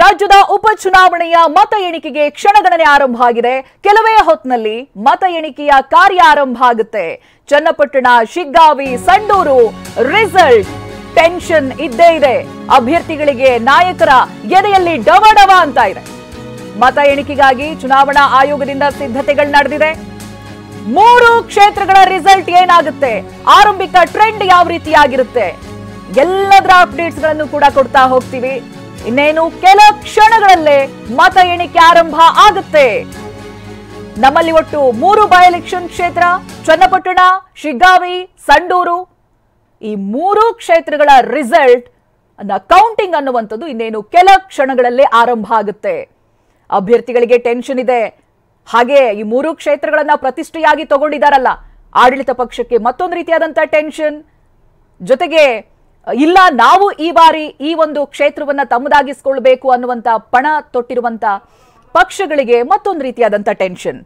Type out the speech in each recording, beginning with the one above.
ರಾಜ್ಯದ ಉಪಚುನಾವಣೆಯ ಮತ ಎಣಿಕೆಗೆ ಕ್ಷಣಗಣನೆ ಆರಂಭ ಆಗಿದೆ. ಕೆಲವೇ ಹೊತ್ತಿನಲ್ಲಿ ಮತ ಎಣಿಕೆಯ ಕಾರ್ಯ ಆರಂಭ ಆಗುತ್ತೆ. ಚನ್ನಪಟ್ಟಣ, ಶಿಗ್ಗಾವಿ, ಸಂಡೂರು ರಿಸಲ್ಟ್ ಟೆನ್ಷನ್ ಇದ್ದೇ ಇದೆ. ಅಭ್ಯರ್ಥಿಗಳಿಗೆ ನಾಯಕರ ಎದೆಯಲ್ಲಿ ಡವಡವ ಅಂತ ಇದೆ. ಮತ ಎಣಿಕೆಗಾಗಿ ಚುನಾವಣಾ ಆಯೋಗದಿಂದ ಸಿದ್ಧತೆಗಳು ನಡೆದಿದೆ. 3 ಕ್ಷೇತ್ರಗಳ ರಿಸಲ್ಟ್ ಏನಾಗುತ್ತೆ, ಆರಂಭಿಕ ಟ್ರೆಂಡ್ ಯಾವ ರೀತಿಯಾಗಿರುತ್ತೆ, ಎಲ್ಲದರ ಅಪ್ಡೇಟ್ಸ್ ಗಳನ್ನು ಕೂಡ ಕೊಡ್ತಾ ಹೋಗ್ತೀವಿ. ಇನ್ನೇನು ಕೆಲ ಕ್ಷಣಗಳಲ್ಲೇ ಮತ ಎಣಿಕೆ ಆರಂಭ ಆಗುತ್ತೆ. ನಮ್ಮಲ್ಲಿ ಒಟ್ಟು 3 ಬೈ ಎಲೆಕ್ಷನ್ ಕ್ಷೇತ್ರ, ಚನ್ನಪಟ್ಟಣ, ಶಿಗ್ಗಾವಿ, ಸಂಡೂರು. ಈ 3 ಕ್ಷೇತ್ರಗಳ ರಿಸಲ್ಟ್ ಕೌಂಟಿಂಗ್ ಅನ್ನುವಂಥದ್ದು ಇನ್ನೇನು ಕೆಲ ಕ್ಷಣಗಳಲ್ಲೇ ಆರಂಭ ಆಗುತ್ತೆ. ಅಭ್ಯರ್ಥಿಗಳಿಗೆ ಟೆನ್ಷನ್ ಇದೆ. ಹಾಗೆ ಈ 3 ಕ್ಷೇತ್ರಗಳನ್ನ ಪ್ರತಿಷ್ಠೆಯಾಗಿ ತಗೊಂಡಿದ್ದಾರಲ್ಲ, ಆಡಳಿತ ಪಕ್ಷಕ್ಕೆ ಮತ್ತೊಂದು ರೀತಿಯಾದಂತ ಟೆನ್ಷನ್. ಜೊತೆಗೆ ಇಲ್ಲ, ನಾವು ಈ ಬಾರಿ ಈ ಒಂದು ಕ್ಷೇತ್ರವನ್ನ ತಮ್ಮದಾಗಿಸಿಕೊಳ್ಳಬೇಕು ಅನ್ನುವಂತ ಪಣ ತೊಟ್ಟಿರುವಂತ ಪಕ್ಷಗಳಿಗೆ ಮತ್ತೊಂದು ರೀತಿಯಾದಂತ ಟೆನ್ಷನ್.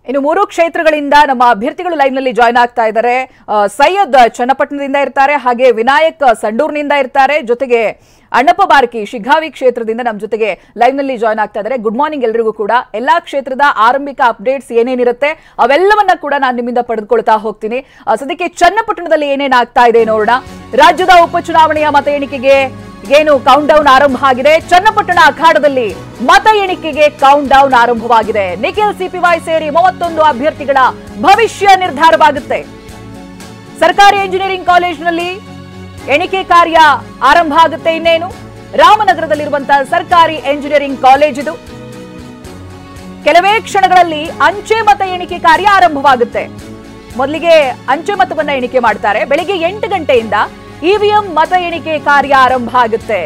ಇನ್ನು 3 ಕ್ಷೇತ್ರಗಳಿಂದ ನಮ್ಮ ಅಭ್ಯರ್ಥಿಗಳು ಲೈವ್ ನಲ್ಲಿ ಜಾಯ್ನ್ ಆಗ್ತಾ ಇದ್ದಾರೆ. ಸೈಯದ್ ಚನ್ನಪಟ್ಟಣದಿಂದ ಇರ್ತಾರೆ, ಹಾಗೆ ವಿನಾಯಕ್ ಸಂಡೂರ್ನಿಂದ ಇರ್ತಾರೆ, ಜೊತೆಗೆ ಅಣ್ಣಪ್ಪ ಬಾರ್ಕಿ ಶಿಗ್ಗಾವಿ ಕ್ಷೇತ್ರದಿಂದ ನಮ್ಮ ಜೊತೆಗೆ ಲೈವ್ ನಲ್ಲಿ ಜಾಯ್ನ್ ಆಗ್ತಾ ಇದ್ದಾರೆ. ಗುಡ್ ಮಾರ್ನಿಂಗ್ ಎಲ್ರಿಗೂ ಕೂಡ. ಎಲ್ಲಾ ಕ್ಷೇತ್ರದ ಆರಂಭಿಕ ಅಪ್ಡೇಟ್ಸ್ ಏನೇನಿರುತ್ತೆ ಅವೆಲ್ಲವನ್ನ ಕೂಡ ನಾನು ನಿಮ್ಮಿಂದ ಪಡೆದುಕೊಳ್ತಾ ಹೋಗ್ತೀನಿ. ಸದ್ಯಕ್ಕೆ ಚನ್ನಪಟ್ಟಣದಲ್ಲಿ ಏನೇನಾಗ್ತಾ ಇದೆ ನೋಡೋಣ. ರಾಜ್ಯದ ಉಪಚುನಾವಣೆಯ ಮತ ಎಣಿಕೆಗೆ ಏನು ಕೌಂಟ್ ಡೌನ್ ಆರಂಭ ಆಗಿದೆ. ಚನ್ನಪಟ್ಟಣ ಅಖಾಡದಲ್ಲಿ ಮತ ಎಣಿಕೆಗೆ ಕೌಂಟ್ ಡೌನ್ ಆರಂಭವಾಗಿದೆ. ನಿಖಿಲ್ ಸಿಪಿವೈ ಸೇರಿ 31 ಅಭ್ಯರ್ಥಿಗಳ ಭವಿಷ್ಯ ನಿರ್ಧಾರವಾಗುತ್ತೆ. ಸರ್ಕಾರಿ ಇಂಜಿನಿಯರಿಂಗ್ ಕಾಲೇಜಿನಲ್ಲಿ ಎಣಿಕೆ ಕಾರ್ಯ ಆರಂಭ ಆಗುತ್ತೆ. ಇನ್ನೇನು ರಾಮನಗರದಲ್ಲಿರುವಂತಹ ಸರ್ಕಾರಿ ಇಂಜಿನಿಯರಿಂಗ್ ಕಾಲೇಜ್ ಇದು. ಕೆಲವೇ ಕ್ಷಣಗಳಲ್ಲಿ ಅಂಚೆ ಮತ ಎಣಿಕೆ ಕಾರ್ಯ ಆರಂಭವಾಗುತ್ತೆ. ಮೊದಲಿಗೆ ಅಂಚೆ ಮತವನ್ನ ಎಣಿಕೆ ಮಾಡ್ತಾರೆ. ಬೆಳಿಗ್ಗೆ 8 ಗಂಟೆಯಿಂದ ಇವಿಎಂ ಮತ ಎಣಿಕೆ ಕಾರ್ಯ ಆರಂಭ ಆಗುತ್ತೆ.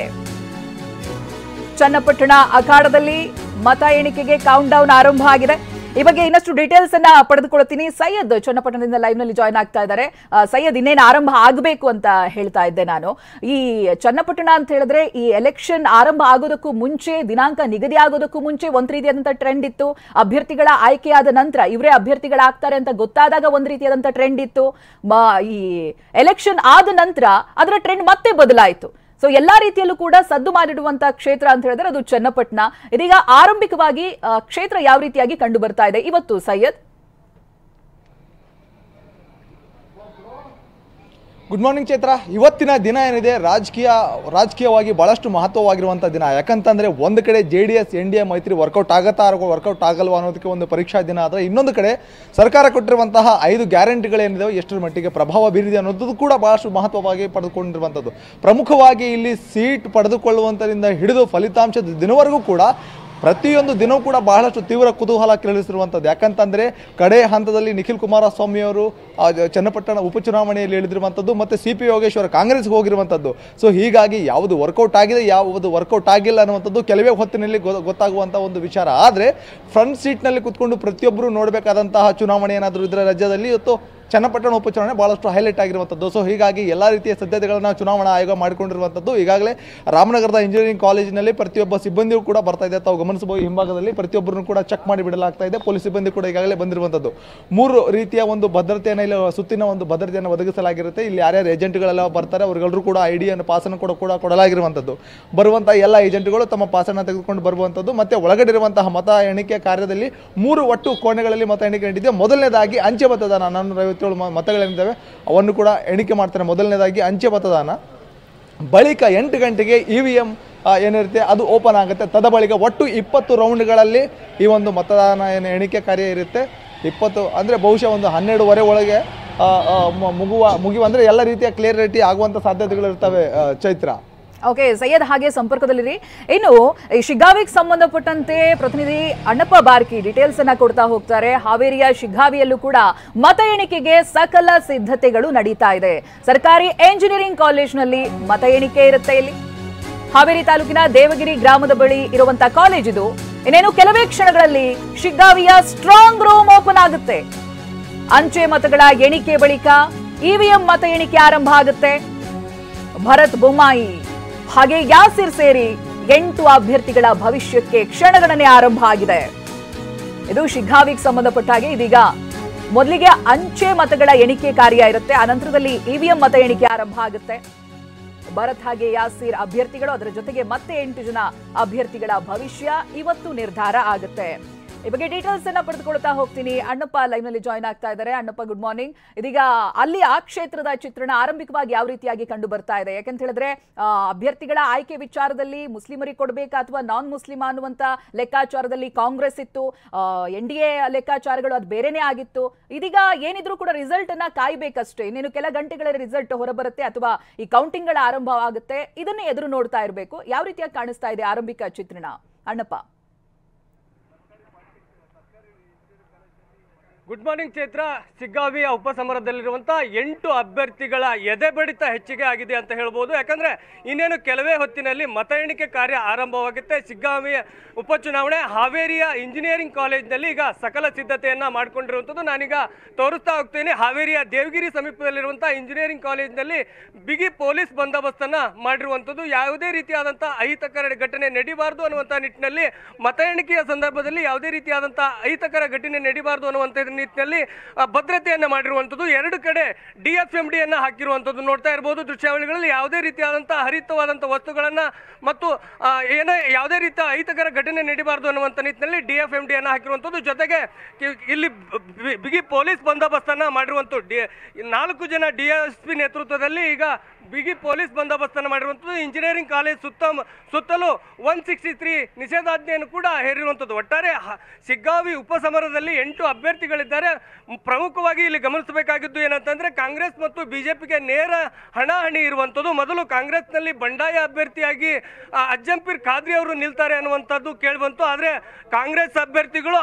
ಚನ್ನಪಟ್ಟಣ ಅಖಾಡದಲ್ಲಿ ಮತ ಎಣಿಕೆಗೆ ಕೌಂಟ್ ಡೌನ್ ಆರಂಭ ಆಗಿದೆ. ಈ ಬಗ್ಗೆ ಇನ್ನಷ್ಟು ಡೀಟೇಲ್ಸ್ ಅನ್ನ ಪಡೆದುಕೊಳ್ತೀನಿ. ಸೈಯದ್ ಚನ್ನಪಟ್ಟಣದಿಂದ ಲೈವ್ ನಲ್ಲಿ ಜಾಯ್ನ್ ಆಗ್ತಾ ಇದ್ದಾರೆ. ಸೈಯದ್, ಇನ್ನೇನು ಆರಂಭ ಆಗಬೇಕು ಅಂತ ಹೇಳ್ತಾ ಇದ್ದೆ ನಾನು. ಈ ಚನ್ನಪಟ್ಟಣ ಅಂತ ಹೇಳಿದ್ರೆ ಈ ಎಲೆಕ್ಷನ್ ಆರಂಭ ಆಗೋದಕ್ಕೂ ಮುಂಚೆ, ದಿನಾಂಕ ನಿಗದಿ ಆಗೋದಕ್ಕೂ ಮುಂಚೆ ಒಂದ್ ರೀತಿಯಾದಂತಹ ಟ್ರೆಂಡ್ ಇತ್ತು. ಅಭ್ಯರ್ಥಿಗಳ ಆಯ್ಕೆಯಾದ ನಂತರ ಇವರೇ ಅಭ್ಯರ್ಥಿಗಳಾಗ್ತಾರೆ ಅಂತ ಗೊತ್ತಾದಾಗ ಒಂದ್ ರೀತಿಯಾದಂತಹ ಟ್ರೆಂಡ್ ಇತ್ತು. ಈ ಎಲೆಕ್ಷನ್ ಆದ ನಂತರ ಅದರ ಟ್ರೆಂಡ್ ಮತ್ತೆ ಬದಲಾಯಿತು. ಸೊ ಎಲ್ಲಾ ರೀತಿಯಲ್ಲೂ ಕೂಡ ಸದ್ದು ಮಾಡಿಡುವಂತಹ ಕ್ಷೇತ್ರ ಅಂತ ಹೇಳಿದ್ರೆ ಅದು ಚನ್ನಪಟ್ಟಣ. ಇದೀಗ ಆರಂಭಿಕವಾಗಿ ಕ್ಷೇತ್ರ ಯಾವ ರೀತಿಯಾಗಿ ಕಂಡು ಬರ್ತಾ ಇದೆ ಇವತ್ತು ಸೈಯದ್? Good morning Chaitra. ಇವತ್ತಿನ ದಿನ ಏನಿದೆ ರಾಜಕೀಯವಾಗಿ ಬಹಳಷ್ಟು ಮಹತ್ವವಾಗಿರುವಂಥ ದಿನ. ಯಾಕಂತಂದರೆ ಒಂದು ಕಡೆ JDS NDA ಮೈತ್ರಿ ವರ್ಕೌಟ್ ವರ್ಕೌಟ್ ಆಗಲ್ವಾ ಅನ್ನೋದಕ್ಕೆ ಒಂದು ಪರೀಕ್ಷಾ ದಿನ. ಆದರೆ ಇನ್ನೊಂದು ಕಡೆ ಸರ್ಕಾರ ಕೊಟ್ಟಿರುವಂತಹ 5 ಗ್ಯಾರಂಟಿಗಳೇನಿದಾವೆ ಎಷ್ಟರ ಮಟ್ಟಿಗೆ ಪ್ರಭಾವ ಬೀರಿದೆ ಅನ್ನೋದು ಕೂಡ ಬಹಳಷ್ಟು ಮಹತ್ವವಾಗಿ ಪಡೆದುಕೊಂಡಿರುವಂಥದ್ದು. ಪ್ರಮುಖವಾಗಿ ಇಲ್ಲಿ ಸೀಟ್ ಪಡೆದುಕೊಳ್ಳುವಂಥದ್ರಿಂದ ಹಿಡಿದು ಫಲಿತಾಂಶದ ದಿನವರೆಗೂ ಕೂಡ ಪ್ರತಿಯೊಂದು ದಿನವೂ ಕೂಡ ಬಹಳಷ್ಟು ತೀವ್ರ ಕುತೂಹಲ ಕೆರಳಿಸಿರುವಂಥದ್ದು. ಯಾಕಂತಂದರೆ ಕಡೆ ಹಂತದಲ್ಲಿ ನಿಖಿಲ್ ಕುಮಾರಸ್ವಾಮಿ ಅವರು ಚನ್ನಪಟ್ಟಣ ಉಪಚುನಾವಣೆಯಲ್ಲಿ ಹೇಳಿದಿರುವಂಥದ್ದು, ಮತ್ತು CP ಯೋಗೇಶ್ವರ್ ಕಾಂಗ್ರೆಸ್ಗೆ ಹೋಗಿರುವಂಥದ್ದು. ಸೊ ಹೀಗಾಗಿ ಯಾವುದು ವರ್ಕೌಟ್ ಆಗಿದೆ, ಯಾವುದು ವರ್ಕೌಟ್ ಆಗಿಲ್ಲ ಅನ್ನುವಂಥದ್ದು ಕೆಲವೇ ಹೊತ್ತಿನಲ್ಲಿ ಗೊತ್ತಾಗುವಂಥ ಒಂದು ವಿಚಾರ. ಆದರೆ ಫ್ರಂಟ್ ಸೀಟ್ನಲ್ಲಿ ಕೂತ್ಕೊಂಡು ಪ್ರತಿಯೊಬ್ಬರು ನೋಡಬೇಕಾದಂತಹ ಚುನಾವಣೆ ಏನಾದರೂ ಇದ್ರೆ ರಾಜ್ಯದಲ್ಲಿ ಇವತ್ತು ಚನ್ನಪಟ್ಟಣ ಉಪಚುನಾವಣೆ ಬಹಳಷ್ಟು ಹೈಲೈಟ್ ಆಗಿರುವಂಥದ್ದು. ಸೊ ಹೀಗಾಗಿ ಎಲ್ಲ ರೀತಿಯ ಸಿದ್ಧತೆಗಳನ್ನು ಚುನಾವಣಾ ಆಯೋಗ ಮಾಡಿಕೊಂಡಿರುವಂಥದ್ದು. ಈಗಾಗಲೇ ರಾಮನಗರದ ಇಂಜಿನಿಯರಿಂಗ್ ಕಾಲೇಜಿನಲ್ಲಿ ಪ್ರತಿಯೊಬ್ಬ ಸಿಬ್ಬಂದಿಯೂ ಕೂಡ ಬರ್ತಾ ಇದೆ. ತಾವು ಗಮನಿಸಬಹುದು, ಹಿಂಭಾಗದಲ್ಲಿ ಪ್ರತಿಯೊಬ್ಬರನ್ನು ಕೂಡ ಚೆಕ್ ಮಾಡಿ ಬಿಡಲಾಗ್ತಾ ಇದೆ. ಪೊಲೀಸ್ ಸಿಬ್ಬಂದಿ ಕೂಡ ಈಗಾಗಲೇ ಬಂದಿರುವಂಥದ್ದು. 3 ರೀತಿಯ ಒಂದು ಭದ್ರತೆಯನ್ನು ಇಲ್ಲಿ ಸುತ್ತಿನ ಒಂದು ಭದ್ರತೆಯನ್ನು ಒದಗಿಸಲಾಗಿರುತ್ತೆ. ಇಲ್ಲಿ ಯಾರ್ಯಾರು ಏಜೆಂಟ್ಗಳೆಲ್ಲ ಬರ್ತಾರೆ ಅವರಿಗೆಲ್ಲರೂ ಕೂಡ ID ಪಾಸನ್ನು ಕೂಡ ಕೊಡಲಾಗಿರುವಂಥದ್ದು. ಬರುವಂಥ ಎಲ್ಲ ಏಜೆಂಟ್ಗಳು ತಮ್ಮ ಪಾಸನ್ನು ತೆಗೆದುಕೊಂಡು ಬರುವಂಥದ್ದು. ಮತ್ತು ಒಳಗಡೆ ಇರುವಂತಹ ಮತ ಎಣಿಕೆ ಕಾರ್ಯದಲ್ಲಿ 3 ಒಟ್ಟು ಕೋಣೆಗಳಲ್ಲಿ ಮತ ಎಣಿಕೆ ನಡೆದಿದೆ. ಮೊದಲನೇದಾಗಿ ಅಂಚೆ ಮತದಾನ 457 ಮತಗಳೇನಿದ್ದಾವೆ ಅವನ್ನು ಕೂಡ ಎಣಿಕೆ ಮಾಡ್ತಾರೆ. ಮೊದಲನೇದಾಗಿ ಅಂಚೆ ಮತದಾನ, ಬಳಿಕ 8 ಗಂಟೆಗೆ EVM ಏನಿರುತ್ತೆ ಅದು ಓಪನ್ ಆಗುತ್ತೆ. ತದಬಳಿಕ ಒಟ್ಟು 20 ರೌಂಡ್ಗಳಲ್ಲಿ ಈ ಒಂದು ಮತದಾನ ಎಣಿಕೆ ಕಾರ್ಯ ಇರುತ್ತೆ. 20 ಅಂದರೆ ಬಹುಶಃ ಒಂದು 12:30 ಒಳಗೆ ಮುಗಿಯುವ ಅಂದರೆ ಎಲ್ಲ ರೀತಿಯ ಕ್ಲಿಯರಿಟಿ ಆಗುವಂಥ ಸಾಧ್ಯತೆಗಳಿರ್ತವೆ ಚೈತ್ರ. ಓಕೆ ಸೈಯದ್, ಹಾಗೆ ಸಂಪರ್ಕದಲ್ಲಿರಿ. ಇನ್ನು ಶಿಗ್ಗಾವಿಗೆ ಸಂಬಂಧಪಟ್ಟಂತೆ ಪ್ರತಿನಿಧಿ ಅಣ್ಣಪ್ಪ ಬಾರ್ಕಿ ಡೀಟೇಲ್ಸ್ ಅನ್ನ ಕೊಡ್ತಾ ಹೋಗ್ತಾರೆ. ಹಾವೇರಿಯ ಶಿಗ್ಗಾವಿಯಲ್ಲೂ ಕೂಡ ಮತ ಎಣಿಕೆಗೆ ಸಕಲ ಸಿದ್ಧತೆಗಳು ನಡೀತಾ ಇದೆ. ಸರ್ಕಾರಿ ಇಂಜಿನಿಯರಿಂಗ್ ಕಾಲೇಜಿನಲ್ಲಿ ಮತ ಎಣಿಕೆ ಇರುತ್ತೆ. ಇಲ್ಲಿ ಹಾವೇರಿ ತಾಲೂಕಿನ ದೇವಗಿರಿ ಗ್ರಾಮದ ಬಳಿ ಇರುವಂತಹ ಕಾಲೇಜ್ ಇದು. ಇನ್ನೇನು ಕೆಲವೇ ಕ್ಷಣಗಳಲ್ಲಿ ಶಿಗ್ಗಾವಿಯ ಸ್ಟ್ರಾಂಗ್ ರೂಮ್ ಓಪನ್ ಆಗುತ್ತೆ. ಅಂಚೆ ಮತಗಳ ಎಣಿಕೆ ಬಳಿಕ EVM ಮತ ಎಣಿಕೆ ಆರಂಭ ಆಗುತ್ತೆ. ಭರತ್ ಬೊಮ್ಮಾಯಿ ಹಾಗೆ ಯಾಸಿರ್ ಸೇರಿ 8 ಅಭ್ಯರ್ಥಿಗಳ ಭವಿಷ್ಯಕ್ಕೆ ಕ್ಷಣಗಣನೆ ಆರಂಭ ಆಗಿದೆ. ಇದು ಶಿಗ್ಗಾವಿಗೆ ಸಂಬಂಧಪಟ್ಟ ಹಾಗೆ ಇದೀಗ ಮೊದಲಿಗೆ ಅಂಚೆ ಮತಗಳ ಎಣಿಕೆ ಕಾರ್ಯ ಇರುತ್ತೆ, ಅನಂತರದಲ್ಲಿ ಇವಿಎಂ ಮತ ಎಣಿಕೆ ಆರಂಭ ಆಗುತ್ತೆ. ಭರತ್ ಹಾಗೆ ಯಾಸೀರ್ ಅಭ್ಯರ್ಥಿಗಳು, ಅದರ ಜೊತೆಗೆ ಮತ್ತೆ 8 ಜನ ಅಭ್ಯರ್ಥಿಗಳ ಭವಿಷ್ಯ ಇವತ್ತು ನಿರ್ಧಾರ ಆಗುತ್ತೆ. ಈ ಬಗ್ಗೆ ಡೀಟೇಲ್ಸ್ ಅನ್ನ ಪಡೆದುಕೊಳ್ತಾ ಹೋಗ್ತೀನಿ. ಅಣ್ಣಪ್ಪ ಲೈವ್ ನಲ್ಲಿ ಜಾಯ್ನ್ ಆಗ್ತಾ ಇದ್ದಾರೆ. Annappa, good morning. ಇದೀಗ ಅಲ್ಲಿ ಆ ಕ್ಷೇತ್ರದ ಚಿತ್ರಣ ಆರಂಭಿಕವಾಗಿ ಯಾವ ರೀತಿಯಾಗಿ ಕಂಡು ಬರ್ತಾ ಇದೆ? ಯಾಕಂತ ಹೇಳಿದ್ರೆ ಅಭ್ಯರ್ಥಿಗಳ ಆಯ್ಕೆ ವಿಚಾರದಲ್ಲಿ ಮುಸ್ಲಿಮರಿಗೆ ಕೊಡಬೇಕಾ ಅಥವಾ ನಾನ್ ಮುಸ್ಲಿಂ ಅನ್ನುವಂತ ಲೆಕ್ಕಾಚಾರದಲ್ಲಿ ಕಾಂಗ್ರೆಸ್ ಇತ್ತು, NDA ಲೆಕ್ಕಾಚಾರಗಳು ಅದು ಬೇರೆನೇ ಆಗಿತ್ತು. ಇದೀಗ ಏನಿದ್ರು ಕೂಡ ರಿಸಲ್ಟ್ ಅನ್ನ ಕಾಯ್ಬೇಕಷ್ಟೇ. ಇನ್ನೇನು ಕೆಲ ಗಂಟೆಗಳ ರಿಸಲ್ಟ್ ಹೊರಬರುತ್ತೆ ಅಥವಾ ಈ ಕೌಂಟಿಂಗ್ ಗಳ ಆರಂಭ ಆಗುತ್ತೆ. ಇದನ್ನೇ ಎದುರು ನೋಡ್ತಾ ಇರಬೇಕು. ಯಾವ ರೀತಿಯಾಗಿ ಕಾಣಿಸ್ತಾ ಇದೆ ಆರಂಭಿಕ ಚಿತ್ರಣ ಅಣ್ಣಪ್ಪ? Good morning Chaitra. ಶಿಗ್ಗಾವಿಯ ಉಪಸಮರದಲ್ಲಿರುವಂತಹ 8 ಅಭ್ಯರ್ಥಿಗಳ ಎದೆ ಬಡಿತ ಹೆಚ್ಚಿಗೆ ಆಗಿದೆ ಅಂತ ಹೇಳ್ಬೋದು. ಯಾಕಂದ್ರೆ ಇನ್ನೇನು ಕೆಲವೇ ಹೊತ್ತಿನಲ್ಲಿ ಮತ ಎಣಿಕೆ ಕಾರ್ಯ ಆರಂಭವಾಗುತ್ತೆ. ಶಿಗ್ಗಾವಿಯ ಉಪಚುನಾವಣೆ ಹಾವೇರಿಯ ಇಂಜಿನಿಯರಿಂಗ್ ಕಾಲೇಜ್ನಲ್ಲಿ ಈಗ ಸಕಲ ಸಿದ್ಧತೆಯನ್ನ ಮಾಡಿಕೊಂಡಿರುವಂಥದ್ದು ನಾನೀಗ ತೋರಿಸ್ತಾ ಹೋಗ್ತೀನಿ. ಹಾವೇರಿಯ ದೇವಗಿರಿ ಸಮೀಪದಲ್ಲಿರುವಂತಹ ಇಂಜಿನಿಯರಿಂಗ್ ಕಾಲೇಜ್ನಲ್ಲಿ ಬಿಗಿ ಪೊಲೀಸ್ ಬಂದೋಬಸ್ತನ್ನ ಮಾಡಿರುವಂಥದ್ದು. ಯಾವುದೇ ರೀತಿಯಾದಂತಹ ಅಹಿತಕರ ಘಟನೆ ನಡೀಬಾರದು ಅನ್ನುವಂಥ ನಿಟ್ಟಿನಲ್ಲಿ ಮತ ಎಣಿಕೆಯ ಸಂದರ್ಭದಲ್ಲಿ ಯಾವುದೇ ರೀತಿಯಾದಂತಹ ಅಹಿತಕರ ಘಟನೆ ನಡೀಬಾರದು ಅನ್ನುವಂಥ ನಿಟ್ಟಿನಲ್ಲಿ ಭದ್ರತೆಯನ್ನ ಮಾಡಿರುವಂಥದ್ದು. 2 ಕಡೆ DFMD ಅನ್ನ ಹಾಕಿರುವಂಥದ್ದು ನೋಡ್ತಾ ಇರಬಹುದು ದೃಶ್ಯಾವಳಿಗಳಲ್ಲಿ. ಯಾವುದೇ ರೀತಿಯಾದಂತಹ ಹರಿತವಾದಂತಹ ವಸ್ತುಗಳನ್ನ ಮತ್ತು ಯಾವುದೇ ರೀತಿಯ ಅಹಿತಕರ ಘಟನೆ ನಡೀಬಾರದು ಅನ್ನುವಂಥ ನಿಟ್ಟಿನಲ್ಲಿ DFMD ಅನ್ನ ಹಾಕಿರುವಂಥದ್ದು. ಜೊತೆಗೆ ಇಲ್ಲಿ ಬಿಗಿ ಪೊಲೀಸ್ ಬಂದೋಬಸ್ತನ್ನ ಮಾಡಿರುವಂಥದ್ದು. 4 ಜನ DSP ನೇತೃತ್ವದಲ್ಲಿ ಈಗ ಬಿಗಿ ಪೊಲೀಸ್ ಬಂದೋಬಸ್ತನ್ನು ಮಾಡಿರುವಂಥದ್ದು. ಇಂಜಿನಿಯರಿಂಗ್ ಕಾಲೇಜ್ ಸುತ್ತಲೂ 163 ನಿಷೇಧಾಜ್ಞೆಯನ್ನು ಕೂಡ ಹೇರಿರುವಂಥದ್ದು. ಒಟ್ಟಾರೆ ಶಿಗ್ಗಾವಿ ಉಪಸಮರದಲ್ಲಿ 8 ಅಭ್ಯರ್ಥಿಗಳಿದ್ದಾರೆ. ಪ್ರಮುಖವಾಗಿ ಇಲ್ಲಿ ಗಮನಿಸಬೇಕಾಗಿದ್ದು ಏನಂತಂದ್ರೆ ಕಾಂಗ್ರೆಸ್ ಮತ್ತು ಬಿಜೆಪಿಗೆ ನೇರ ಹಣಾಹಣಿ ಇರುವಂಥದ್ದು. ಮೊದಲು ಕಾಂಗ್ರೆಸ್ನಲ್ಲಿ ಬಂಡಾಯ ಅಭ್ಯರ್ಥಿಯಾಗಿ ಅಜ್ಜಂಪೀರ್ ಖಾದ್ರಿ ಅವರು ನಿಲ್ತಾರೆ ಅನ್ನುವಂಥದ್ದು ಕೇಳಿಬಂತು. ಆದರೆ ಕಾಂಗ್ರೆಸ್ ಅಭ್ಯರ್ಥಿಗಳು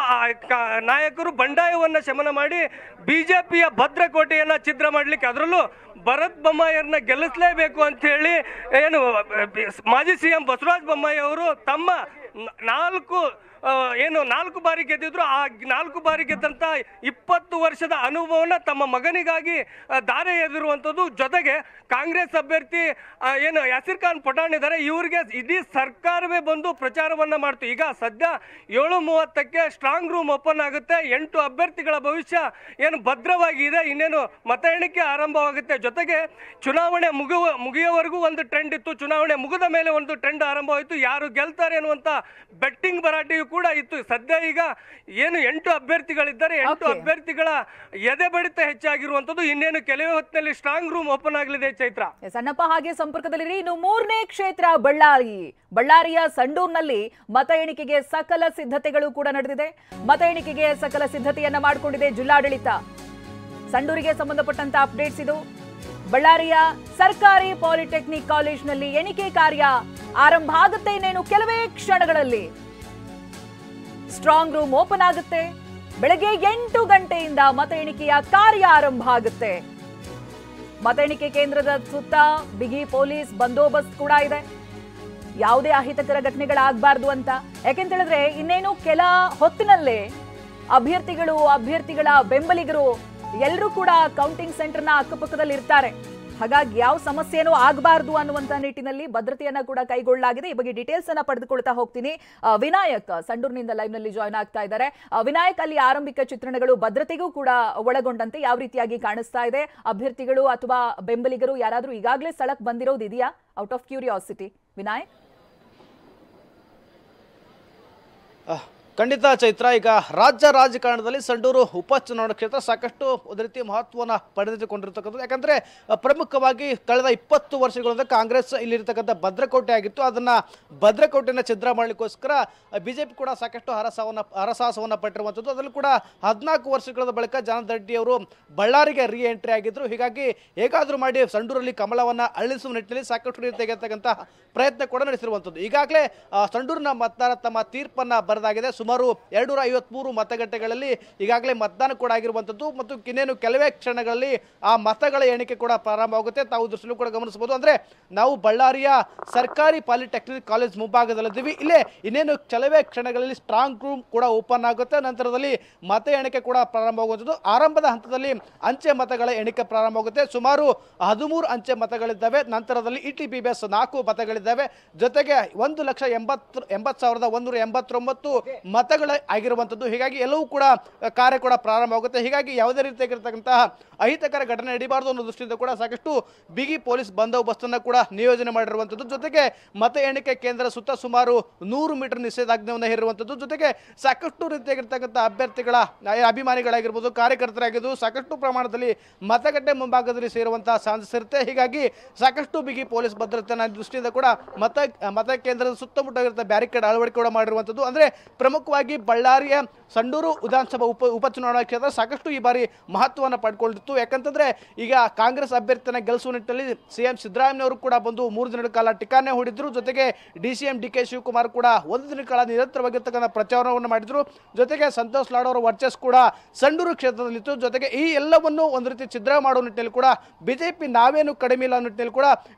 ನಾಯಕರು ಬಂಡಾಯವನ್ನು ಶಮನ ಮಾಡಿ ಬಿಜೆಪಿಯ ಭದ್ರಕೋಟೆಯನ್ನ ಛಿದ್ರ ಮಾಡಲಿಕ್ಕೆ, ಅದರಲ್ಲೂ ಭರತ್ ಬೊಮ್ಮಾಯಿಯವ್ರನ್ನ ಗೆಲ್ಲಿಸಲೇಬೇಕು ಅಂತ ಹೇಳಿ ಮಾಜಿ CM ಬಸವರಾಜ ಬೊಮ್ಮಾಯಿ ಅವರು ತಮ್ಮ 4 ಬಾರಿ ಗೆದ್ದಿದ್ರು. ಆ 4 ಬಾರಿ ಗೆದ್ದಂತ 20 ವರ್ಷದ ಅನುಭವನ ತಮ್ಮ ಮಗನಿಗಾಗಿ ದಾರೆ ಎದಿರುವಂಥದ್ದು. ಜೊತೆಗೆ ಕಾಂಗ್ರೆಸ್ ಅಭ್ಯರ್ಥಿ ಯಾಸೀರ್ ಖಾನ್ ಪಠಾಣ್ ಇದ್ದಾರೆ, ಇವರಿಗೆ ಇಡೀ ಸರ್ಕಾರವೇ ಬಂದು ಪ್ರಚಾರವನ್ನ ಮಾಡ್ತು. ಈಗ ಸದ್ಯ 7:30ಕ್ಕೆ ಸ್ಟ್ರಾಂಗ್ ರೂಮ್ ಓಪನ್ ಆಗುತ್ತೆ. 8 ಅಭ್ಯರ್ಥಿಗಳ ಭವಿಷ್ಯ ಭದ್ರವಾಗಿದೆ. ಇನ್ನೇನು ಮತ ಎಣಿಕೆ ಆರಂಭವಾಗುತ್ತೆ. ಜೊತೆಗೆ ಚುನಾವಣೆ ಮುಗಿಯುವವರೆಗೂ ಒಂದು ಟ್ರೆಂಡ್ ಇತ್ತು. ಚುನಾವಣೆ ಮುಗಿದ ಮೇಲೆ ಒಂದು ಟ್ರೆಂಡ್ ಆರಂಭವಾಯಿತು. ಯಾರು ಗೆಲ್ತಾರೆ ಅನ್ನುವಂತ ಬೆಟ್ಟಿಂಗ್ ಭರಾಟೆಯು ಕೂಡ ಇತ್ತು. ಸದ್ಯ ಈಗ 8 ಅಭ್ಯರ್ಥಿಗಳಿದ್ದಾರೆ. 8 ಅಭ್ಯರ್ಥಿಗಳ ಎದೆ ಬಡಿತ ಹೆಚ್ಚಾಗಿರುವಂತದ್ದು. ಇನ್ನೇನು ಕೆಲವೇ ಹೊತ್ತಿನಲ್ಲಿ ಸ್ಟ್ರಾಂಗ್ ರೂಮ್ ಓಪನ್ ಆಗಲಿದೆ ಚೈತ್ರ. ಸಣ್ಣಪ್ಪ, ಹಾಗೆ ಸಂಪರ್ಕದಲ್ಲಿ ಇನ್ನು 3ನೇ ಕ್ಷೇತ್ರ ಬಳ್ಳಾರಿಯ ಸಂಡೂರಿನಲ್ಲಿ ಮತ ಎಣಿಕೆಗೆ ಸಕಲ ಸಿದ್ಧತೆಗಳು ಕೂಡ ನಡೆದಿದೆ. ಮತ ಎಣಿಕೆಗೆ ಸಕಲ ಸಿದ್ಧತೆಯನ್ನ ಮಾಡಿಕೊಂಡಿದೆ ಜಿಲ್ಲಾಡಳಿತ. ಸಂಡೂರಿಗೆ ಸಂಬಂಧಪಟ್ಟಂತ ಅಪ್ಡೇಟ್ಸ್ ಇದು. ಬಳ್ಳಾರಿಯ ಸರ್ಕಾರಿ ಪಾಲಿಟೆಕ್ನಿಕ್ ಕಾಲೇಜಿನಲ್ಲಿ ಎಣಿಕೆ ಕಾರ್ಯ ಆರಂಭ ಆಗುತ್ತೆ. ಇನ್ನೇನು ಕೆಲವೇ ಕ್ಷಣಗಳಲ್ಲಿ ಸ್ಟ್ರಾಂಗ್ ರೂಮ್ ಓಪನ್ ಆಗುತ್ತೆ. ಬೆಳಗ್ಗೆ 8 ಗಂಟೆಯಿಂದ ಮತ ಎಣಿಕೆಯ ಕಾರ್ಯ ಆರಂಭ ಆಗುತ್ತೆ. ಮತ ಎಣಿಕೆ ಕೇಂದ್ರದ ಸುತ್ತ ಬಿಗಿ ಪೊಲೀಸ್ ಬಂದೋಬಸ್ತ್ ಕೂಡ ಇದೆ. ಯಾವುದೇ ಅಹಿತಕರ ಘಟನೆಗಳಾಗಬಾರ್ದು ಅಂತ. ಯಾಕೆಂತ ಹೇಳಿದ್ರೆ ಇನ್ನೇನು ಕೆಲ ಹೊತ್ತಿನಲ್ಲೇ ಅಭ್ಯರ್ಥಿಗಳ ಬೆಂಬಲಿಗರು ಎಲ್ಲರೂ ಕೂಡ ಕೌಂಟಿಂಗ್ ಸೆಂಟರ್ನ ಅಕ್ಕಪಕ್ಕದಲ್ಲಿ ಇರ್ತಾರೆ. ಹಾಗಾಗಿ ಯಾವ ಸಮಸ್ಯೆನೂ ಆಗಬಾರ್ದು ಅನ್ನುವಂತ ನಿಟ್ಟಿನಲ್ಲಿ ಭದ್ರತೆಯನ್ನ ಕೂಡ ಕೈಗೊಳ್ಳಲಾಗಿದೆ. ಈ ಬಗ್ಗೆ ಡೀಟೇಲ್ಸ್ ಅನ್ನ ಪಡೆದುಕೊಳ್ತಾ ಹೋಗ್ತೀನಿ. ವಿನಾಯಕ್ ಸಂಡೂರಿನಿಂದ ಲೈವ್ ನಲ್ಲಿ ಜಾಯ್ನ್ ಆಗ್ತಾ ಇದ್ದಾರೆ. ವಿನಾಯಕ್, ಅಲ್ಲಿ ಆರಂಭಿಕ ಚಿತ್ರಣಗಳು ಭದ್ರತೆಗೂ ಕೂಡ ಒಳಗೊಂಡಂತೆ ಯಾವ ರೀತಿಯಾಗಿ ಕಾಣಿಸ್ತಾ ಇದೆ? ಅಭ್ಯರ್ಥಿಗಳು ಅಥವಾ ಬೆಂಬಲಿಗರು ಯಾರಾದ್ರೂ ಈಗಾಗಲೇ ಸ್ಥಳಕ್ಕೆ ಬಂದಿರೋದು ಇದೆಯಾ? Out of curiosity Vinayak. ಖಂಡಿತ ಚೈತ್ರ, ಈಗ ರಾಜ್ಯ ರಾಜಕಾರಣದಲ್ಲಿ ಸಂಡೂರು ಉಪಚುನಾವಣಾ ಕ್ಷೇತ್ರ ಸಾಕಷ್ಟು ಒಂದು ರೀತಿ ಮಹತ್ವವನ್ನು ಪಡೆದುಕೊಂಡಿರ್ತಕ್ಕಂಥದ್ದು. ಯಾಕಂದರೆ ಪ್ರಮುಖವಾಗಿ ಕಳೆದ 20 ವರ್ಷಗಳಿಂದ ಕಾಂಗ್ರೆಸ್ ಇಲ್ಲಿರ್ತಕ್ಕಂಥ ಭದ್ರಕೋಟೆ ಆಗಿತ್ತು. ಅದನ್ನು ಭದ್ರಕೋಟೆಯನ್ನು ಛಿದ್ರ ಮಾಡಲಿಕ್ಕೋಸ್ಕರ BJP ಕೂಡ ಸಾಕಷ್ಟು ಹರಸಾಹಸವನ್ನು ಪಟ್ಟಿರುವಂಥದ್ದು. ಅದರಲ್ಲೂ ಕೂಡ 14 ವರ್ಷಗಳ ಬಳಿಕ ಜನಾರ್ದನ್ ರೆಡ್ಡಿ ಅವರು ಬಳ್ಳಾರಿಗೆ ಎಂಟ್ರಿ ಆಗಿದ್ದರು. ಹೀಗಾಗಿ ಹೇಗಾದರೂ ಮಾಡಿ ಸಂಡೂರಲ್ಲಿ ಕಮಲವನ್ನು ಅಳಿಸುವ ನಿಟ್ಟಿನಲ್ಲಿ ಸಾಕಷ್ಟು ರೀತಿಯಾಗಿರ್ತಕ್ಕಂಥ ಪ್ರಯತ್ನ ಕೂಡ ನಡೆಸಿರುವಂಥದ್ದು. ಈಗಾಗಲೇ ಸಂಡೂರಿನ ಮತದಾರ ತಮ್ಮ ತೀರ್ಪನ್ನು ಬರೆದಾಗಿದೆ. ಸುಮಾರು 253 ಮತಗಟ್ಟೆಗಳಲ್ಲಿ ಈಗಾಗಲೇ ಮತದಾನ ಕೂಡ ಆಗಿರುವಂಥದ್ದು ಮತ್ತು ಇನ್ನೇನು ಕೆಲವೇ ಕ್ಷಣಗಳಲ್ಲಿ ಆ ಮತಗಳ ಎಣಿಕೆ ಕೂಡ ಪ್ರಾರಂಭವಾಗುತ್ತೆ. ತಾವು ದೃಷ್ಟಿಯಲ್ಲೂ ಕೂಡ ಗಮನಿಸಬಹುದು. ಅಂದರೆ ನಾವು ಬಳ್ಳಾರಿಯ ಸರ್ಕಾರಿ ಪಾಲಿಟೆಕ್ನಿಕ್ ಕಾಲೇಜ್ ಮುಂಭಾಗದಲ್ಲಿದ್ದೀವಿ. ಇಲ್ಲೇ ಇನ್ನೇನು ಕೆಲವೇ ಕ್ಷಣಗಳಲ್ಲಿ ಸ್ಟ್ರಾಂಗ್ ರೂಮ್ ಕೂಡ ಓಪನ್ ಆಗುತ್ತೆ. ನಂತರದಲ್ಲಿ ಮತ ಎಣಿಕೆ ಕೂಡ ಪ್ರಾರಂಭವಾಗುವಂಥದ್ದು. ಆರಂಭದ ಹಂತದಲ್ಲಿ ಅಂಚೆ ಮತಗಳ ಎಣಿಕೆ ಪ್ರಾರಂಭವಾಗುತ್ತೆ. ಸುಮಾರು 13 ಅಂಚೆ ಮತಗಳಿದ್ದಾವೆ. ನಂತರದಲ್ಲಿ ETPBS 4 ಮತಗಳಿದ್ದಾವೆ. ಜೊತೆಗೆ 1,80,189 ಮತಗಳ ಆಗಿರುವಂಥದ್ದು. ಹೀಗಾಗಿ ಎಲ್ಲವೂ ಕೂಡ ಕಾರ್ಯ ಕೂಡ ಪ್ರಾರಂಭವಾಗುತ್ತೆ. ಹೀಗಾಗಿ ಯಾವುದೇ ರೀತಿಯಾಗಿರ್ತಕ್ಕಂತಹ ಅಹಿತಕರ ಘಟನೆ ನಡೀಬಾರದು ಅನ್ನೋ ದೃಷ್ಟಿಯಿಂದ ಕೂಡ ಸಾಕಷ್ಟು ಬಿಗಿ ಪೊಲೀಸ್ ಬಂದೋಬಸ್ತನ್ನು ಕೂಡ ನಿಯೋಜನೆ ಮಾಡಿರುವಂಥದ್ದು. ಜೊತೆಗೆ ಮತ ಎಣಿಕೆ ಕೇಂದ್ರ ಸುತ್ತ ಸುಮಾರು 100 ಮೀಟರ್ ನಿಷೇಧಾಜ್ಞೆಯನ್ನು ಹೇರಿರುವಂಥದ್ದು. ಜೊತೆಗೆ ಸಾಕಷ್ಟು ರೀತಿಯಾಗಿರ್ತಕ್ಕಂಥ ಅಭ್ಯರ್ಥಿಗಳ ಅಭಿಮಾನಿಗಳಾಗಿರ್ಬೋದು, ಕಾರ್ಯಕರ್ತರಾಗಿರ್ಬೋದು ಸಾಕಷ್ಟು ಪ್ರಮಾಣದಲ್ಲಿ ಮತಗಟ್ಟೆ ಮುಂಭಾಗದಲ್ಲಿ ಸೇರುವಂತಹ ಚಾನ್ಸಸ್ ಇರುತ್ತೆ. ಹೀಗಾಗಿ ಸಾಕಷ್ಟು ಬಿಗಿ ಪೊಲೀಸ್ ಭದ್ರತೆಯ ದೃಷ್ಟಿಯಿಂದ ಕೂಡ ಮತ ಕೇಂದ್ರದ ಸುತ್ತಮುತ್ತ ಇರುವಂತಹ ಬ್ಯಾರಿಕೇಡ್ ಅಳವಡಿಕೆ ಕೂಡ ಮಾಡಿರುವಂಥದ್ದು. ಅಂದ್ರೆ ಪ್ರಮುಖವಾಗಿ ಬಳ್ಳಾರಿಯ ಸಂಡೂರು ವಿಧಾನಸಭಾ ಉಪಚುನಾವಣಾ ಕ್ಷೇತ್ರ ಸಾಕಷ್ಟು ಈ ಬಾರಿ ಮಹತ್ವವನ್ನು ಪಡ್ಕೊಂಡಿತ್ತು. ಯಾಕಂತಂದ್ರೆ ಈಗ ಕಾಂಗ್ರೆಸ್ ಅಭ್ಯರ್ಥಿನ ಗೆಲ್ಲಿಸುವ ನಿಟ್ಟಿನಲ್ಲಿ ಸಿಎಂ ಸಿದ್ದರಾಮಯ್ಯವರು ಕೂಡ ಬಂದು 3 ದಿನಗಳ ಕಾಲ ಟಿಕಾನೆ ಹೂಡಿದ್ರು. ಜೊತೆಗೆ DCM DK ಶಿವಕುಮಾರ್ ಕೂಡ 1 ದಿನಗಳ ಕಾಲ ನಿರಂತರವಾಗಿರ್ತಕ್ಕಂಥ ಪ್ರಚಾರವನ್ನು ಮಾಡಿದ್ರು. ಜೊತೆಗೆ ಸಂತೋಷ್ ಲಾಡ್ ಅವರ ವರ್ಚಸ್ ಕೂಡ ಸಂಡೂರು ಕ್ಷೇತ್ರದಲ್ಲಿತ್ತು. ಜೊತೆಗೆ ಈ ಎಲ್ಲವನ್ನು ಒಂದು ರೀತಿ ಛಿದ್ರ ಮಾಡುವ ನಿಟ್ಟಿನಲ್ಲಿ ಕೂಡ ಬಿಜೆಪಿ ನಾವೇನು ಕಡಿಮೆ ಇಲ್ಲ ಅನ್ನೋ ನಿಟ್ಟಿನಲ್ಲಿ ಕೂಡ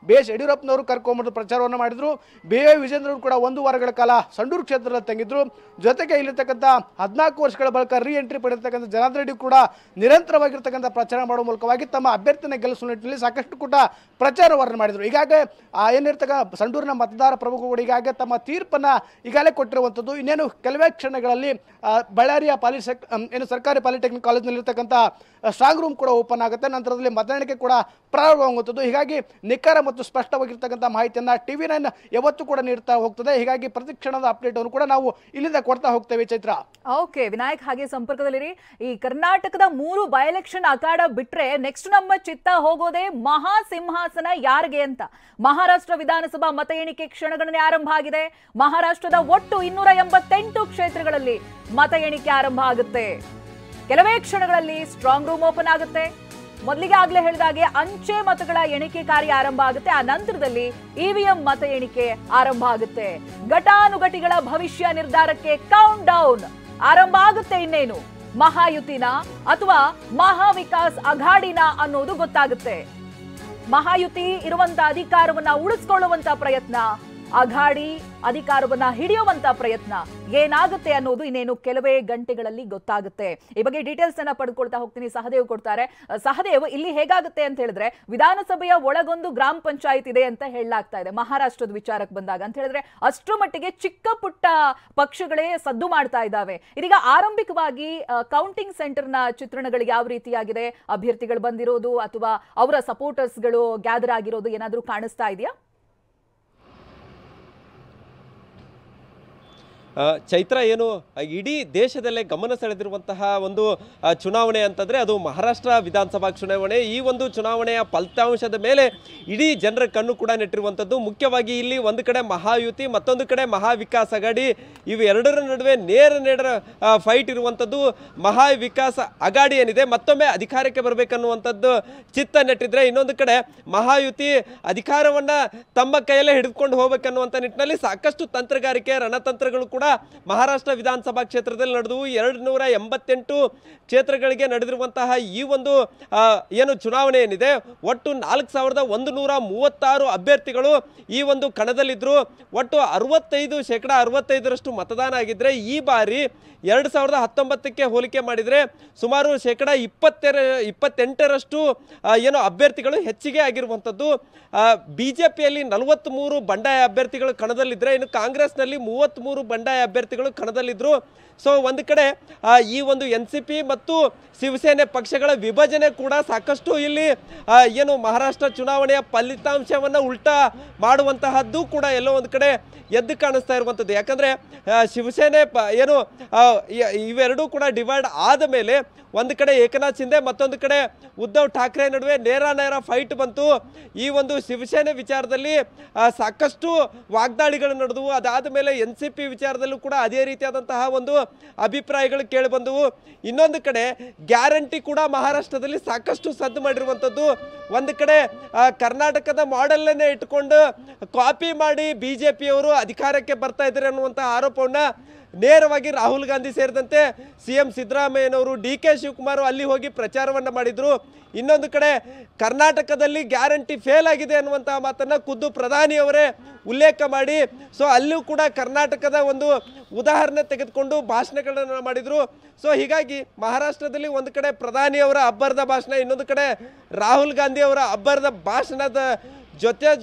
ಯಡಿಯೂರಪ್ಪನವರು ಕರ್ಕೊಂಡ್ಬಂದು ಪ್ರಚಾರವನ್ನು ಮಾಡಿದ್ರು. BY ವಿಜೇಂದ್ರ ಅವರು ಕೂಡ 1 ವಾರಗಳ ಕಾಲ ಸಂಡೂರು ಕ್ಷೇತ್ರದಲ್ಲಿ ತಂಗಿದ್ರು. ಜೊತೆಗೆ ಇಲ್ಲಿರ್ತಕ್ಕಂಥ 14 ವರ್ಷಗಳ ಬಳಿಕ ರೀ ಎಂಟ್ರಿ ಪಡೆದಿರ್ತಕ್ಕಂಥ ಜನಾರ್ದನ್ ರೆಡ್ಡಿ ಕೂಡ ನಿರಂತರವಾಗಿರ್ತಕ್ಕಂಥ ಪ್ರಚಾರ ಮಾಡುವ ಮೂಲಕವಾಗಿ ತಮ್ಮ ಅಭ್ಯರ್ಥಿನ ಗೆಲ್ಲಿಸುವ ನಿಟ್ಟಿನಲ್ಲಿ ಸಾಕಷ್ಟು ಕೂಡ ಪ್ರಚಾರವನ್ನು ಮಾಡಿದರು. ಈಗಾಗಲೇ ಏನಿರ್ತಕ್ಕ ಸಂಡೂರಿನ ಮತದಾರ ಪ್ರಮುಖರು ಈಗಾಗಲೇ ತಮ್ಮ ತೀರ್ಪನ್ನ ಈಗಾಗಲೇ ಕೊಟ್ಟಿರುವಂಥದ್ದು. ಇನ್ನೇನು ಕೆಲವೇ ಕ್ಷಣಗಳಲ್ಲಿ ಬಳ್ಳಾರಿಯ ಸರ್ಕಾರಿ ಪಾಲಿಟೆಕ್ನಿಕ್ ಕಾಲೇಜಿನಲ್ಲಿರ್ತಕ್ಕಂಥ ಸ್ಟ್ರಾಂಗ್ ರೂಮ್ ಕೂಡ ಓಪನ್ ಆಗುತ್ತೆ. ನಂತರದಲ್ಲಿ ಮತ ಎಣಿಕೆ ಕೂಡ ಪ್ರಾರಂಭವಾಗುತ್ತದೆ. ಹೀಗಾಗಿ ನಿಖರ ಮತ್ತು ಸ್ಪಷ್ಟವಾಗಿರ್ತಕ್ಕಂಥ ಮಾಹಿತಿಯನ್ನ TV9 ಯಾವತ್ತೂ ಕೂಡ ನೀಡ್ತಾ ಹೋಗ್ತದೆ. ಹೀಗಾಗಿ ಪ್ರತಿ ಕ್ಷಣದ ಅಪ್ಡೇಟ್ ಅನ್ನು ಕೂಡ ನಾವು ಇಲ್ಲಿಂದ ಕೊಡ್ತಾ ಹೋಗ್ತೇವೆ. ಚೈತ್ರ. ಓಕೆ ವಿನಾಯಕ್, ಹಾಗೆ ಸಂಪರ್ಕದಲ್ಲಿರಿ. ಈ ಕರ್ನಾಟಕದ 3 ಬೈ ಎಲೆಕ್ಷನ್ ಅಖಾಡ ಬಿಟ್ರೆ ನೆಕ್ಸ್ಟ್ ನಮ್ಮ ಚಿತ್ತ ಹೋಗೋದೇ ಮಹಾ ಸಿಂಹಾಸನ ಯಾರಿಗೆ ಅಂತ. ಮಹಾರಾಷ್ಟ್ರ ವಿಧಾನಸಭಾ ಮತ ಎಣಿಕೆ ಕ್ಷಣಗಣನೆ ಆರಂಭ ಆಗಿದೆ. ಮಹಾರಾಷ್ಟ್ರದ ಒಟ್ಟು 288 ಕ್ಷೇತ್ರಗಳಲ್ಲಿ ಮತ ಎಣಿಕೆ ಆರಂಭ ಆಗುತ್ತೆ. ಕೆಲವೇ ಕ್ಷಣಗಳಲ್ಲಿ ಸ್ಟ್ರಾಂಗ್ ರೂಮ್ ಓಪನ್ ಆಗುತ್ತೆ. ಮೊದಲಿಗೆ ಆಗ್ಲೇ ಹೇಳಿದಾಗೆ ಅಂಚೆ ಮತಗಳ ಎಣಿಕೆ ಕಾರ್ಯ ಆರಂಭ ಆಗುತ್ತೆ. ಆ ನಂತರದಲ್ಲಿ EVM ಮತ ಎಣಿಕೆ ಆರಂಭ ಆಗುತ್ತೆ. ಘಟಾನುಘಟಿಗಳ ಭವಿಷ್ಯ ನಿರ್ಧಾರಕ್ಕೆ ಕೌಂಟ್ ಡೌನ್ ಆರಂಭ ಆಗುತ್ತೆ. ಇನ್ನೇನು ಮಹಾಯುತಿನ ಅಥವಾ ಮಹಾವಿಕಾಸ್ ಅಘಾಡಿನ ಅನ್ನೋದು ಗೊತ್ತಾಗುತ್ತೆ. ಮಹಾಯುತಿ ಇರುವಂತ ಅಧಿಕಾರವನ್ನ ಉಳಿಸ್ಕೊಳ್ಳುವಂತ ಪ್ರಯತ್ನ, ಅಘಾಡಿ ಅಧಿಕಾರವನ್ನ ಹಿಡಿಯುವಂತ ಪ್ರಯತ್ನ ಏನಾಗುತ್ತೆ ಅನ್ನೋದು ಇನ್ನೇನು ಕೆಲವೇ ಗಂಟೆಗಳಲ್ಲಿ ಗೊತ್ತಾಗುತ್ತೆ. ಈ ಬಗ್ಗೆ ಡೀಟೇಲ್ಸ್ ಅನ್ನ ಪಡೆದುಕೊಳ್ತಾ ಹೋಗ್ತೀನಿ. ಸಹದೇವ್ ಕೊಡ್ತಾರೆ. ಸಹದೇವ್, ಇಲ್ಲಿ ಹೇಗಾಗುತ್ತೆ ಅಂತ ಹೇಳಿದ್ರೆ ವಿಧಾನಸಭೆಯ ಒಳಗೊಂದು ಗ್ರಾಮ ಪಂಚಾಯತ್ ಇದೆ ಅಂತ ಹೇಳಲಾಗ್ತಾ ಇದೆ ಮಹಾರಾಷ್ಟ್ರದ ವಿಚಾರಕ್ಕೆ ಬಂದಾಗ. ಅಂತ ಹೇಳಿದ್ರೆ ಅಷ್ಟರ ಮಟ್ಟಿಗೆ ಚಿಕ್ಕ ಪುಟ್ಟ ಪಕ್ಷಗಳೇ ಸದ್ದು ಮಾಡ್ತಾ ಇದ್ದಾವೆ. ಇದೀಗ ಆರಂಭಿಕವಾಗಿ ಕೌಂಟಿಂಗ್ ಸೆಂಟರ್ನ ಚಿತ್ರಣಗಳು ಯಾವ ರೀತಿಯಾಗಿದೆ, ಅಭ್ಯರ್ಥಿಗಳು ಬಂದಿರೋದು ಅಥವಾ ಅವರ ಸಪೋರ್ಟರ್ಸ್ಗಳು ಗ್ಯಾದರ್ ಆಗಿರೋದು ಏನಾದರೂ ಕಾಣಿಸ್ತಾ ಇದೆಯಾ? ಚೈತ್ರ, ಏನು ಇಡೀ ದೇಶದಲ್ಲೇ ಗಮನ ಸೆಳೆದಿರುವಂತಹ ಒಂದು ಚುನಾವಣೆ ಅಂತಂದರೆ ಅದು ಮಹಾರಾಷ್ಟ್ರ ವಿಧಾನಸಭಾ ಚುನಾವಣೆ. ಈ ಒಂದು ಚುನಾವಣೆಯ ಫಲಿತಾಂಶದ ಮೇಲೆ ಇಡೀ ಜನರ ಕಣ್ಣು ಕೂಡ ನೆಟ್ಟಿರುವಂಥದ್ದು. ಮುಖ್ಯವಾಗಿ ಇಲ್ಲಿ ಒಂದು ಕಡೆ ಮಹಾಯುತಿ, ಮತ್ತೊಂದು ಕಡೆ ಮಹಾವಿಕಾಸ್ ಅಘಾಡಿ, ಇವು ಎರಡರ ನಡುವೆ ನೇರ ಫೈಟ್ ಇರುವಂಥದ್ದು. ಮಹಾವಿಕಾಸ್ ಅಘಾಡಿ ಏನಿದೆ ಮತ್ತೊಮ್ಮೆ ಅಧಿಕಾರಕ್ಕೆ ಬರಬೇಕನ್ನುವಂಥದ್ದು ಚಿತ್ತ ನೆಟ್ಟಿದ್ರೆ, ಇನ್ನೊಂದು ಕಡೆ ಮಹಾಯುತಿ ಅಧಿಕಾರವನ್ನು ತಮ್ಮ ಕೈಯಲ್ಲೇ ಹಿಡಿದುಕೊಂಡು ಹೋಗ್ಬೇಕನ್ನುವಂಥ ನಿಟ್ಟಿನಲ್ಲಿ ಸಾಕಷ್ಟು ತಂತ್ರಗಾರಿಕೆ, ರಣತಂತ್ರಗಳು ಕೂಡ ಮಹಾರಾಷ್ಟ್ರ ವಿಧಾನಸಭಾ ಕ್ಷೇತ್ರದಲ್ಲಿ ನಡೆದವು. 288 ಕ್ಷೇತ್ರಗಳಿಗೆ ನಡೆದಿರುವಂತಹ ಈ ಒಂದು ಏನು ಚುನಾವಣೆ ಏನಿದೆ, ಒಟ್ಟು 4136 ಅಭ್ಯರ್ಥಿಗಳು ಈ ಒಂದು ಕಣದಲ್ಲಿದ್ದರು. ಒಟ್ಟು 65% ಮತದಾನ ಆಗಿದ್ರೆ ಈ ಬಾರಿ 2019ಕ್ಕೆ ಹೋಲಿಕೆ ಮಾಡಿದರೆ ಸುಮಾರು 28% ಏನು ಅಭ್ಯರ್ಥಿಗಳು ಹೆಚ್ಚಿಗೆ ಆಗಿರುವಂಥದ್ದು. BJPಯಲ್ಲಿ 43 ಬಂಡಾಯ ಅಭ್ಯರ್ಥಿಗಳು ಕಣದಲ್ಲಿದ್ದರೆ, ಇನ್ನು ಕಾಂಗ್ರೆಸ್ನಲ್ಲಿ 33 ಬಂಡಾಯ ಅಭ್ಯರ್ಥಿಗಳು ಕಣದಲ್ಲಿದ್ದರು. ಸೊ ಒಂದು ಕಡೆ ಈ ಒಂದು NCP ಮತ್ತು ಶಿವಸೇನೆ ಪಕ್ಷಗಳ ವಿಭಜನೆ ಕೂಡ ಸಾಕಷ್ಟು ಇಲ್ಲಿ ಏನು ಮಹಾರಾಷ್ಟ್ರ ಚುನಾವಣೆಯ ಫಲಿತಾಂಶವನ್ನು ಉಲ್ಟಾ ಮಾಡುವಂತಹದ್ದು ಕೂಡ ಎಲ್ಲೋ ಒಂದು ಕಡೆ ಎದ್ದು ಕಾಣಿಸ್ತಾ ಇರುವಂಥದ್ದು. ಯಾಕಂದರೆ ಶಿವಸೇನೆ ಏನು ಇವೆರಡೂ ಕೂಡ ಡಿವೈಡ್ ಆದ ಮೇಲೆ ಒಂದು ಕಡೆ ಏಕನಾಥ್ ಶಿಂದೆ, ಮತ್ತೊಂದು ಕಡೆ ಉದ್ಧವ್ ಠಾಕ್ರೆ ನಡುವೆ ನೇರ ಫೈಟ್ ಬಂತು. ಈ ಒಂದು ಶಿವಸೇನೆ ವಿಚಾರದಲ್ಲಿ ಸಾಕಷ್ಟು ವಾಗ್ದಾಳಿಗಳು ನಡೆದವು. ಅದಾದ ಮೇಲೆ NCP ವಿಚಾರದಲ್ಲೂ ಕೂಡ ಅದೇ ರೀತಿಯಾದಂತಹ ಒಂದು ಅಭಿಪ್ರಾಯಗಳು ಕೇಳಿಬಂದವು. ಇನ್ನೊಂದು ಕಡೆ ಗ್ಯಾರಂಟಿ ಕೂಡ ಮಹಾರಾಷ್ಟ್ರದಲ್ಲಿ ಸಾಕಷ್ಟು ಸದ್ದು ಮಾಡಿರುವಂಥದ್ದು. ಒಂದು ಕಡೆ ಕರ್ನಾಟಕದ ಮಾಡೆಲ್ನೇ ಇಟ್ಕೊಂಡು ಕಾಪಿ ಮಾಡಿ BJPಯವರು ಅಧಿಕಾರಕ್ಕೆ ಬರ್ತಾ ಇದ್ದಾರೆ ಅನ್ನುವಂಥ ಆರೋಪವನ್ನು ನೇರವಾಗಿ ರಾಹುಲ್ ಗಾಂಧಿ ಸೇರಿದಂತೆ CM ಸಿದ್ದರಾಮಯ್ಯನವರು, DK ಶಿವಕುಮಾರ್ ಅಲ್ಲಿ ಹೋಗಿ ಪ್ರಚಾರವನ್ನು ಮಾಡಿದರು. ಇನ್ನೊಂದು ಕಡೆ ಕರ್ನಾಟಕದಲ್ಲಿ ಗ್ಯಾರಂಟಿ ಫೇಲ್ ಆಗಿದೆ ಅನ್ನುವಂತಹ ಮಾತನ್ನು ಖುದ್ದು ಪ್ರಧಾನಿಯವರೇ ಉಲ್ಲೇಖ ಮಾಡಿ, ಸೊ ಅಲ್ಲೂ ಕೂಡ ಕರ್ನಾಟಕದ ಒಂದು ಉದಾಹರಣೆ ತೆಗೆದುಕೊಂಡು ಭಾಷಣಗಳನ್ನು ಮಾಡಿದರು. ಸೊ ಹೀಗಾಗಿ ಮಹಾರಾಷ್ಟ್ರದಲ್ಲಿ ಒಂದು ಕಡೆ ಪ್ರಧಾನಿಯವರ ಅಬ್ಬರದ ಭಾಷಣ, ಇನ್ನೊಂದು ಕಡೆ ರಾಹುಲ್ ಗಾಂಧಿ ಅವರ ಅಬ್ಬರದ ಭಾಷಣದ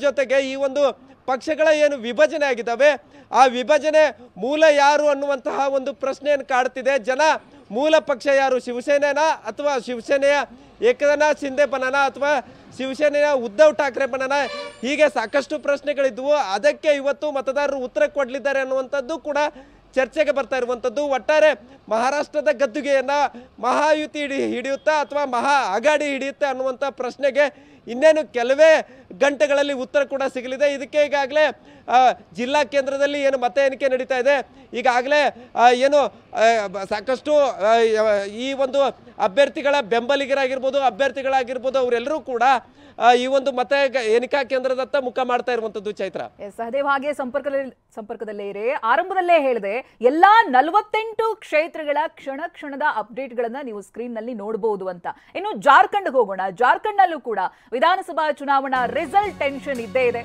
ಜೊತೆಗೆ ಈ ಒಂದು ಪಕ್ಷಗಳ ಏನು ವಿಭಜನೆ ಆಗಿದ್ದಾವೆ ಆ ವಿಭಜನೆ ಮೂಲ ಯಾರು ಅನ್ನುವಂತಹ ಒಂದು ಪ್ರಶ್ನೆಯನ್ನು ಕಾಡ್ತಿದೆ ಜನ. ಮೂಲ ಪಕ್ಷ ಯಾರು, ಶಿವಸೇನೆನಾ ಅಥವಾ ಶಿವಸೇನೆಯ ಏಕನಾಥ್ ಶಿಂದೆ ಬನಾನ ಅಥವಾ ಶಿವಸೇನೆಯ ಉದ್ಧವ್ ಠಾಕ್ರೆ ಬನಾನ? ಹೀಗೆ ಸಾಕಷ್ಟು ಪ್ರಶ್ನೆಗಳಿದ್ವು. ಅದಕ್ಕೆ ಇವತ್ತು ಮತದಾರರು ಉತ್ತರ ಕೊಡಲಿದ್ದಾರೆ ಅನ್ನುವಂಥದ್ದು ಕೂಡ ಚರ್ಚೆಗೆ ಬರ್ತಾ ಇರುವಂಥದ್ದು. ಒಟ್ಟಾರೆ ಮಹಾರಾಷ್ಟ್ರದ ಗದ್ದುಗೆಯನ್ನ ಮಹಾಯುತಿ ಹಿಡಿಯುತ್ತಾ ಅಥವಾ ಮಹಾ ಅಗಾಡಿ ಹಿಡಿಯುತ್ತಾ ಅನ್ನುವಂಥ ಪ್ರಶ್ನೆಗೆ ಇನ್ನೇನು ಕೆಲವೇ ಗಂಟೆಗಳಲ್ಲಿ ಉತ್ತರ ಕೂಡ ಸಿಗಲಿದೆ. ಇದಕ್ಕೆ ಈಗಾಗಲೇ ಜಿಲ್ಲಾ ಕೇಂದ್ರದಲ್ಲಿ ಏನು ಮತ ಎಣಿಕೆ ನಡೀತಾ ಇದೆ, ಈಗಾಗಲೇ ಏನು ಸಾಕಷ್ಟು ಈ ಒಂದು ಅಭ್ಯರ್ಥಿಗಳ ಬೆಂಬಲಿಗರಾಗಿರ್ಬೋದು, ಅಭ್ಯರ್ಥಿಗಳಾಗಿರ್ಬೋದು, ಅವರೆಲ್ಲರೂ ಕೂಡ ಈ ಒಂದು ಮತ ಎಣಿಕಾ ಕೇಂದ್ರದತ್ತ ಮುಖ ಮಾಡ್ತಾ ಇರುವಂತದ್ದು. ಚೈತ್ರ, ಸಹದೇವ್ ಹಾಗೆ ಸಂಪರ್ಕದಲ್ಲೇ ಇರಿ. ಆರಂಭದಲ್ಲೇ ಹೇಳಿದೆ ಎಲ್ಲಾ 48 ಕ್ಷೇತ್ರಗಳ ಕ್ಷಣ ಕ್ಷಣದ ಅಪ್ಡೇಟ್ ಗಳನ್ನ ನೀವು ಸ್ಕ್ರೀನ್ ನಲ್ಲಿ ನೋಡಬಹುದು ಅಂತ. ಇನ್ನು ಜಾರ್ಖಂಡ್ ಹೋಗೋಣ. ಜಾರ್ಖಂಡ್ ನಲ್ಲೂ ಕೂಡ ವಿಧಾನಸಭಾ ಚುನಾವಣಾ ರಿಸಲ್ಟ್ ಟೆನ್ಷನ್ ಇದ್ದೇ ಇದೆ.